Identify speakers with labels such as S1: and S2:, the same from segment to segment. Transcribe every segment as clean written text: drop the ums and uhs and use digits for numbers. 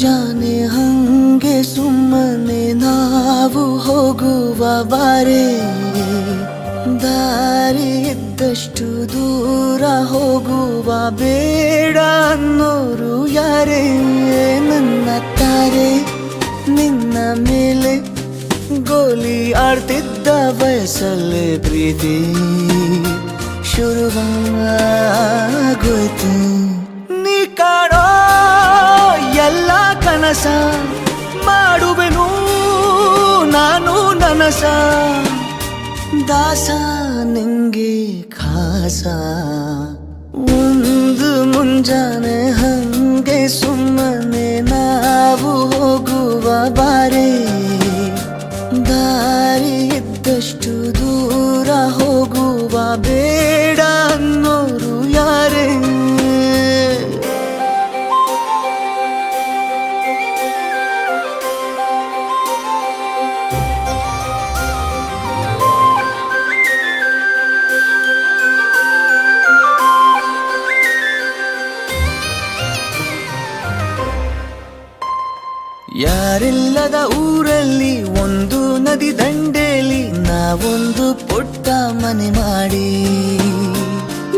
S1: ಮುಂಜಾನೆ ಹಂಗೆ ಸುಮ್ಮನೆ ನಾವು ಹೋಗುವ ಬಾರೆ, ದಾರಿ ಇದ್ದಷ್ಟು ದೂರ ಹೋಗುವ ಬೇಡ ಅನ್ನೋರು ಯಾರೇ. ನನ್ನ ತಾರೆ ನಿನ್ನ ಮೇಲೆ ಗೋಲಿ ಆಡ್ತಿದ್ದ ವಯಸ್ಸಲ್ಲೇ ಪ್ರೀತಿ ಶುರುವಾಗೋಯ್ತು. ನೀ ಕಾಣೋ ಎಲ್ಲ ಕನಸ ಮಾಡುವೆನು ನಾನು ನನಸ, ದಾಸ ನಿಂಗೆ ಖಾಸ. ಒಂದು ಮುಂಜಾನೆ ಹಂಗೆ ಸುಮ್ಮನೆ ನಾವು ಹೋಗುವ ಬಾರೆ, ದಾರಿ ಇದ್ದಷ್ಟು ದೂರ ಹೋಗುವ ಬೇಡ ಅನ್ನೋರು ಯಾರೇ. ಯಾರಿಲ್ಲದ ಊರಲ್ಲಿ ಒಂದು ನದಿ ದಂಡೆಯಲ್ಲಿ ನಾವೊಂದು ಪುಟ್ಟ ಮನೆ ಮಾಡಿ,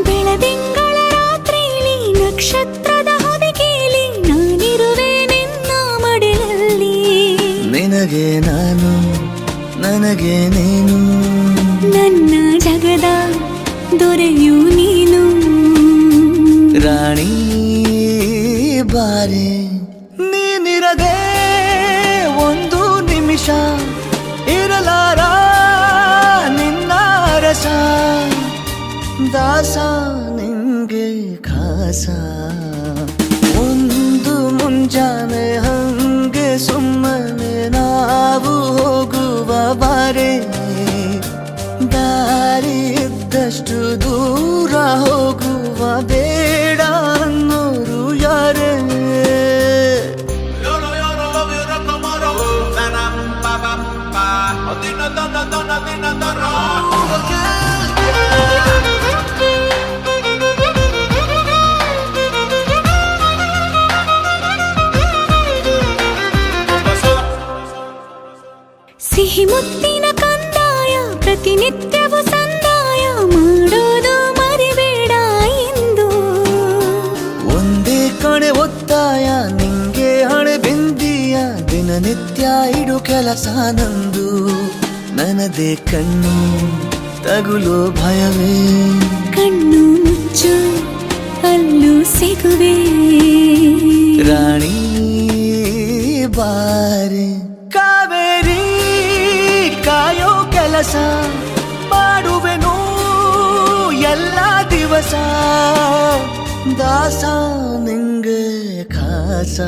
S2: ಬೆಳದಿಂಗಳ ರಾತ್ರಿಲಿ ನಕ್ಷತ್ರದ ಹೊದಿಕೆಯಲ್ಲಿ ನಾನಿರುವೆ ನಿನ್ನ ಮಡಿಲಲ್ಲಿ.
S1: ನಿನಗೆ ನಾನು ನನಗೆ ನೀನು,
S2: ನನ್ನ ಜಗದ ದೊರೆಯು ನೀನು.
S1: ರಾಣಿ ಬಾರೆ ನೀನಿರದೆ ಒಂದು ನಿಮಿಷ ಇರಲಾರ ನಿನ್ನ ರಸ, ದಾಸ ನಿಂಗೆ ಖಾಸ. ಒಂದು ಮುಂಜಾನೆ ಹಂಗೆ ಸುಮ್ಮನೆ ನಾವು ಹೋಗುವ ಬಾರೆ, ದಾರಿ ಇದ್ದಷ್ಟು ದೂರ ಹೋಗುವ ಬೇಡ ಅನ್ನೋರು ಯಾರೇ.
S2: ಸಿಹಿ ಮುತ್ತಿನ ಕಂದಾಯ ಪ್ರತಿನಿತ್ಯವೂ ಸಂದಾಯ ಮಾಡೋದು ಮರಿಬೇಡ ಎಂದು.
S1: ಒಂದೇ ಕಣೆ ಒತ್ತಾಯ ನಿಂಗೆ ಹಣೆ ಬಿಂದಿಯ, ದಿನನಿತ್ಯ ಇಡು ಕೆಲಸ ನಂದು. ನನ್ನದೇ ಕಣ್ಣು ತಗುಲೋ ಭಯವೇ,
S2: ಕಣ್ಣು ಮುಚ್ಚು ಅಲ್ಲೂ ಸಿಗುವೆ.
S1: ರಾಣಿ ಬಾರೆ ಕಾವೇರಿ ಕಾಯೋ ಕೆಲಸ ಮಾಡುವೆನು ಎಲ್ಲ ದಿವಸ, ದಾಸ ನಿಂಗೆ ಖಾಸ.